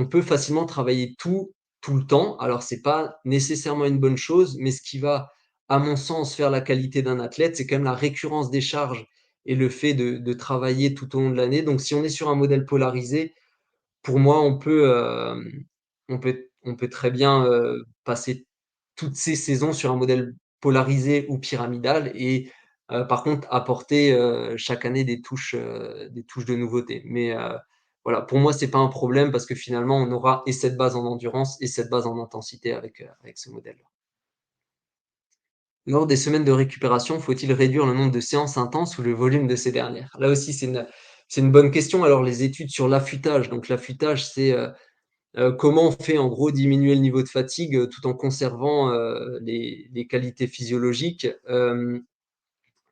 [SPEAKER 1] peut facilement travailler tout le temps. Alors c'est pas nécessairement une bonne chose, mais ce qui va, à mon sens, faire la qualité d'un athlète, c'est quand même la récurrence des charges et le fait de travailler tout au long de l'année. Donc si on est sur un modèle polarisé, pour moi, on peut très bien, passer toutes ces saisons sur un modèle polarisé ou pyramidal et par contre apporter, chaque année des touches de nouveauté. Mais voilà, pour moi, c'est pas un problème parce que finalement, on aura et cette base en endurance et cette base en intensité avec ce modèle-là. Lors des semaines de récupération, faut-il réduire le nombre de séances intenses ou le volume de ces dernières? Là aussi, c'est une bonne question. Alors les études sur l'affûtage, donc l'affûtage, c'est, comment on fait en gros diminuer le niveau de fatigue, tout en conservant, les qualités physiologiques?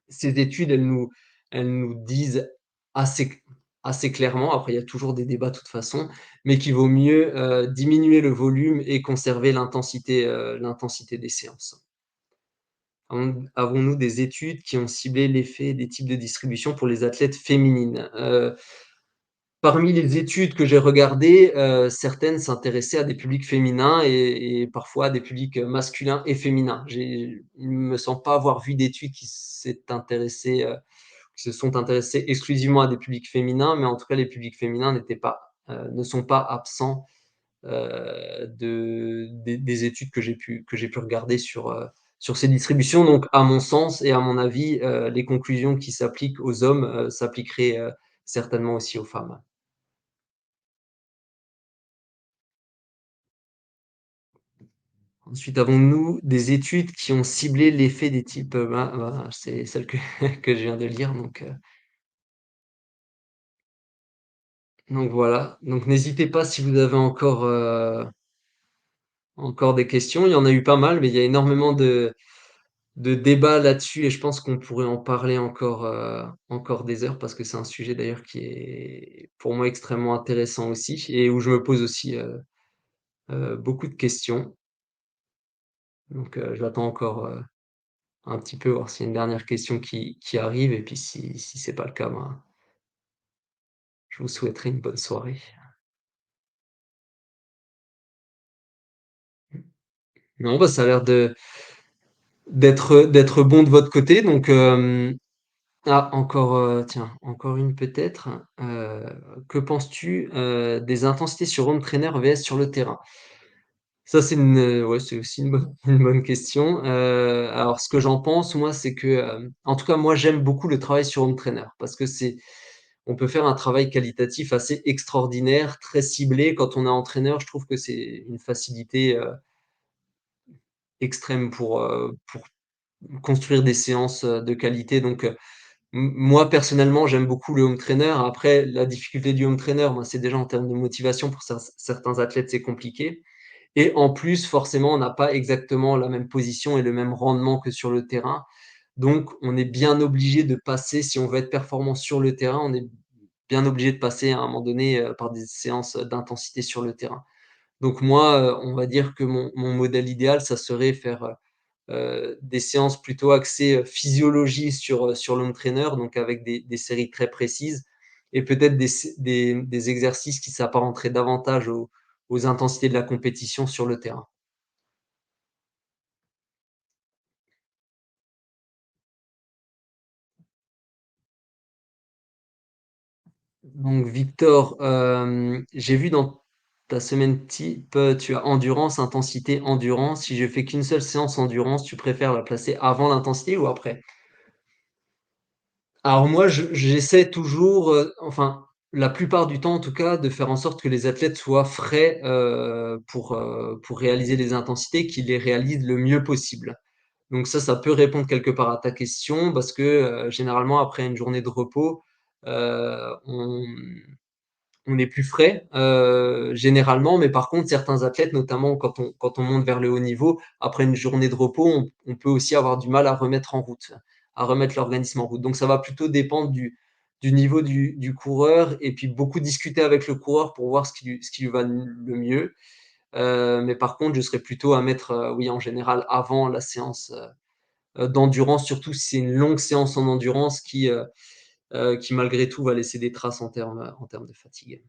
[SPEAKER 1] Ces études, elles nous disent assez assez clairement, après il y a toujours des débats de toute façon, mais qu'il vaut mieux, diminuer le volume et conserver l'intensité des séances. Avons-nous des études qui ont ciblé l'effet des types de distribution pour les athlètes féminines? Parmi les études que j'ai regardées, certaines s'intéressaient à des publics féminins et parfois à des publics, masculins et féminins. Il me semble pas avoir vu d'études qui se sont intéressées exclusivement à des publics féminins, mais en tout cas les publics féminins ne sont pas absents, des études que j'ai pu regarder sur ces distributions. Donc à mon sens et à mon avis, les conclusions qui s'appliquent aux hommes, s'appliqueraient, certainement aussi aux femmes. Ensuite, avons-nous des études qui ont ciblé l'effet des types, c'est celle que que je viens de lire, donc voilà. Donc n'hésitez pas si vous avez encore des questions. Il y en a eu pas mal, mais il y a énormément de débats là-dessus et je pense qu'on pourrait en parler encore des heures parce que c'est un sujet d'ailleurs qui est pour moi extrêmement intéressant aussi et où je me pose aussi, beaucoup de questions. Donc j'attends encore, un petit peu voir s'il y a une dernière question qui arrive et puis si c'est pas le cas, ben, je vous souhaiterais une bonne soirée. Non, bah, ça a l'air d'être bon de votre côté donc encore, tiens, encore une peut-être, que penses-tu, des intensités sur home trainer vs sur le terrain? Ça, ouais, c'est aussi une bonne une bonne question. Alors ce que j'en pense, moi, c'est que, en tout cas, moi, j'aime beaucoup le travail sur home trainer parce que on peut faire un travail qualitatif assez extraordinaire, très ciblé. Quand on est entraîneur, je trouve que c'est une facilité, extrême pour construire des séances, de qualité donc moi, personnellement, j'aime beaucoup le home trainer. Après, la difficulté du home trainer, moi, c'est déjà en termes de motivation pour certains athlètes, c'est compliqué et en plus, forcément, on n'a pas exactement la même position et le même rendement que sur le terrain. Donc on est bien obligé de passer si on veut être performant sur le terrain, on est bien obligé de passer à un moment donné, par des séances, d'intensité sur le terrain. Donc moi, on va dire que mon modèle idéal, ça serait faire, des séances plutôt axées, physiologie sur l'home trainer, donc avec des séries très précises et peut-être des exercices qui s'apparenteraient davantage aux intensités de la compétition sur le terrain. Donc Victor, j'ai vu dans ta semaine type, tu as endurance, intensité, endurance. Si je fais qu'une seule séance endurance, tu préfères la placer avant l'intensité ou après? Alors moi, j'essaie toujours, enfin, la plupart du temps en tout cas, de faire en sorte que les athlètes soient frais, pour réaliser les intensités, qu'ils les réalisent le mieux possible. Donc ça peut répondre quelque part à ta question parce que, généralement après une journée de repos, on est plus frais, généralement, mais par contre certains athlètes, notamment quand on monte vers le haut niveau, après une journée de repos, on peut aussi avoir du mal à remettre l'organisme en route. Donc ça va plutôt dépendre du niveau du coureur et puis beaucoup discuter avec le coureur pour voir ce qui lui va le mieux. Mais par contre, je serais plutôt à mettre, oui, en général avant la séance, d'endurance, surtout si c'est une longue séance en endurance qui malgré tout va laisser des traces en termes de fatigue.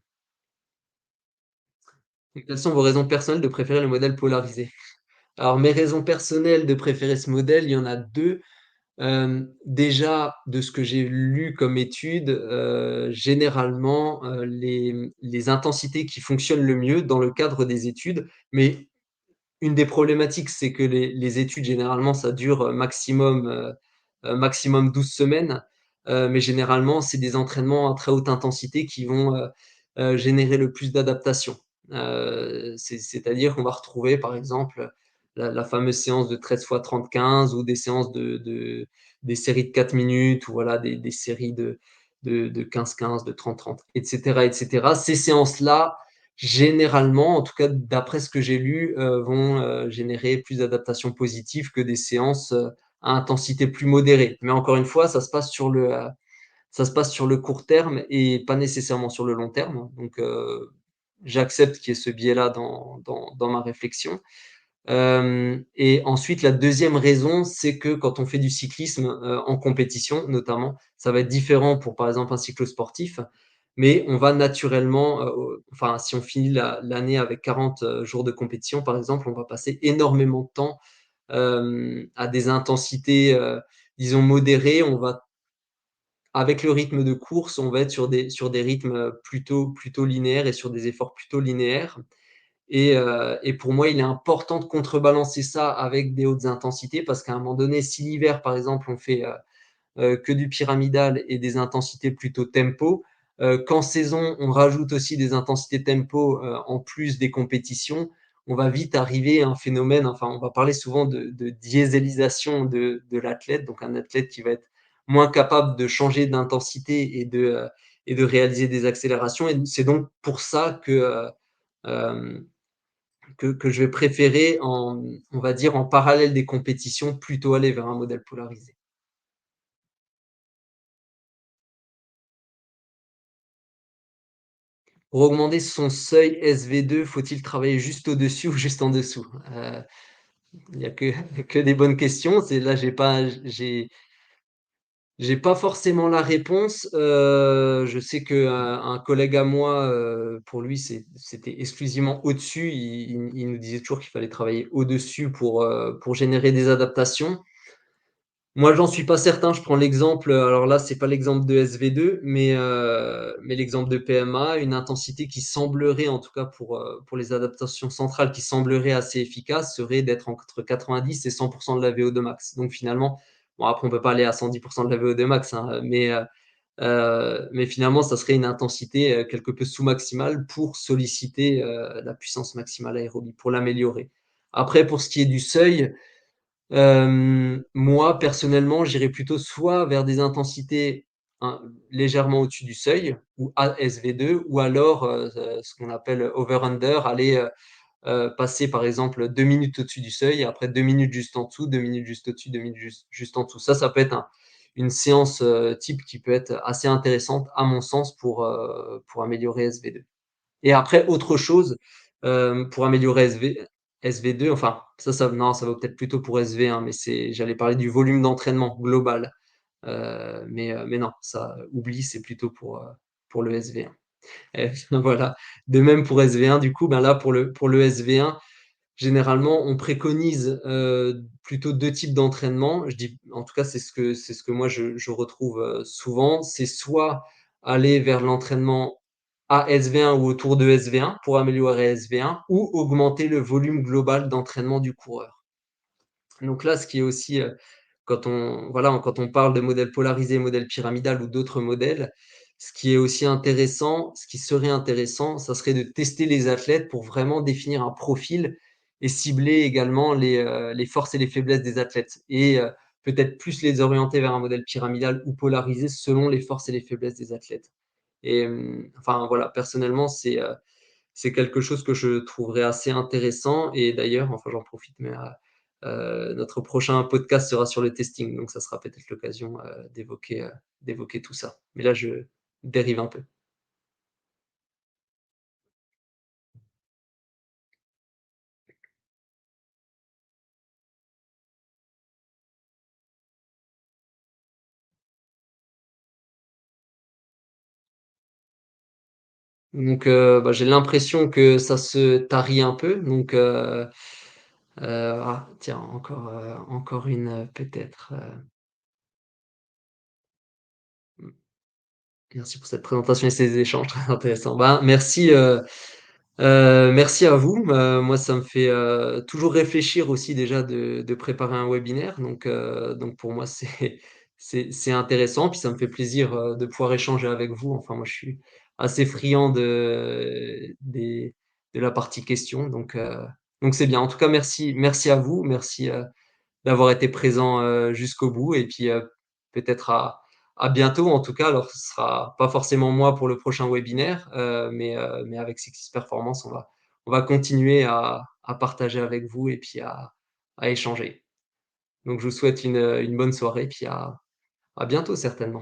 [SPEAKER 1] Et quelles sont vos raisons personnelles de préférer le modèle polarisé? Alors mes raisons personnelles de préférer ce modèle, il y en a 2. Déjà, de ce que j'ai lu comme étude, généralement, les intensités qui fonctionnent le mieux dans le cadre des études, mais une des problématiques, c'est que les études généralement ça dure, maximum 12 semaines, mais généralement c'est des entraînements à très haute intensité qui vont, générer le plus d'adaptation. C'est-à-dire qu'on va retrouver par exemple la fameuse séance de 13 fois 30-15 ou des séances des séries de 4 minutes ou voilà des séries de 15-15, de 30-30 et cetera et cetera. Ces séances-là, généralement, en tout cas d'après ce que j'ai lu, vont, générer plus d'adaptations positives que des séances, à intensité plus modérée. Mais encore une fois, ça se passe sur le court terme et pas nécessairement sur le long terme. Donc, j'accepte qu'il y ait ce biais-là dans ma réflexion. Et ensuite, la deuxième raison, c'est que quand on fait du cyclisme, en compétition notamment, ça va être différent pour, par exemple, un cyclosportif, mais on va naturellement, enfin, si on finit l'année avec 40, jours de compétition, par exemple, on va passer énormément de temps, à des intensités, disons modérées. On va avec le rythme de course, on va être sur des rythmes, plutôt linéaires et sur des efforts plutôt linéaires. Et pour moi, il est important de contrebalancer ça avec des hautes intensités parce qu'à un moment donné, si l'hiver, par exemple, on fait, que du pyramidal et des intensités plutôt tempo, qu'en saison, on rajoute aussi des intensités tempo, en plus des compétitions, on va vite arriver à un phénomène, enfin, on va parler souvent de dieselisation de l'athlète, donc un athlète qui va être moins capable de changer d'intensité et de réaliser des accélérations et c'est donc pour ça hem que je vais préférer on va dire en parallèle des compétitions, plutôt aller vers un modèle polarisé. Pour augmenter son seuil SV2, faut-il travailler juste au-dessus ou juste en dessous? Il y a que que des bonnes questions. C'est là, j'ai pas forcément la réponse. Je sais qu'un collègue à moi, pour lui, c'était exclusivement au-dessus. Il nous disait toujours qu'il fallait travailler au-dessus pour générer des adaptations. Moi, j'en suis pas certain. Je prends l'exemple, alors là, c'est pas l'exemple de SV2, mais l'exemple de PMA, une intensité qui semblerait, en tout cas pour les adaptations centrales, qui semblerait assez efficace, serait d'être entre 90 et 100 de la VO2 max. Donc finalement, bon après on peut pas aller à 110 de la VO2 max, hein, mais finalement, ça serait une intensité, quelque peu sous-maximale pour solliciter, la puissance maximale aérobie, pour l'améliorer. Après pour ce qui est du seuil, moi, personnellement, j'irais plutôt soit vers des intensités hein, légèrement au-dessus du seuil ou ASV2 ou alors, ce qu'on appelle over under, aller, passer par exemple 2 minutes au-dessus du seuil et après 2 minutes juste en dessous, 2 minutes juste au-dessus, 2 minutes juste en dessous. Ça peut être une séance, type qui peut être assez intéressante à mon sens pour améliorer SV2. Et après autre chose, pour améliorer SV2, enfin ça non, ça vaut peut-être plutôt pour SV1, mais j'allais parler du volume d'entraînement global, mais non, ça oublie, c'est plutôt pour le SV1. Et voilà. De même pour SV1 du coup, ben là pour le SV1, généralement, on préconise, plutôt 2 types d'entraînement. Je dis en tout cas, c'est ce que moi je retrouve, souvent. C'est soit aller vers l'entraînement à SV1 ou autour de SV1 pour améliorer SV1 ou augmenter le volume global d'entraînement du coureur. Donc là, ce qui est aussi, quand on parle de modèle polarisé, modèle pyramidal ou d'autres modèles, ce qui est aussi intéressant, ce qui serait intéressant, ça serait de tester les athlètes pour vraiment définir un profil et cibler également les forces et les faiblesses des athlètes et peut-être plus les orienter vers un modèle pyramidal ou polarisé selon les forces et les faiblesses des athlètes et enfin voilà, personnellement, c'est quelque chose que je trouverais assez intéressant et d'ailleurs, enfin j'en profite, mais notre prochain podcast sera sur le testing, donc ça sera peut-être l'occasion, d'évoquer tout ça. Mais là, je dérive un peu. Donc bah, j'ai l'impression que ça se tarit un peu donc ah tiens encore une, peut-être, mmh, merci pour cette présentation et ces échanges très intéressants. Ben, merci, merci à vous. Moi, ça me fait, toujours réfléchir aussi déjà de préparer un webinaire, donc pour moi, c'est c'est intéressant. Puis ça me fait plaisir, de pouvoir échanger avec vous. Enfin, moi, je suis assez friand de la partie questions, donc c'est bien. En tout cas, merci à vous. Merci, d'avoir été présent, jusqu'au bout et puis, peut-être à bientôt en tout cas. Alors ce sera pas forcément moi pour le prochain webinaire, mais avec Sixis Performance, on va continuer à partager avec vous et puis à échanger. Donc je vous souhaite une bonne soirée puis à bientôt certainement.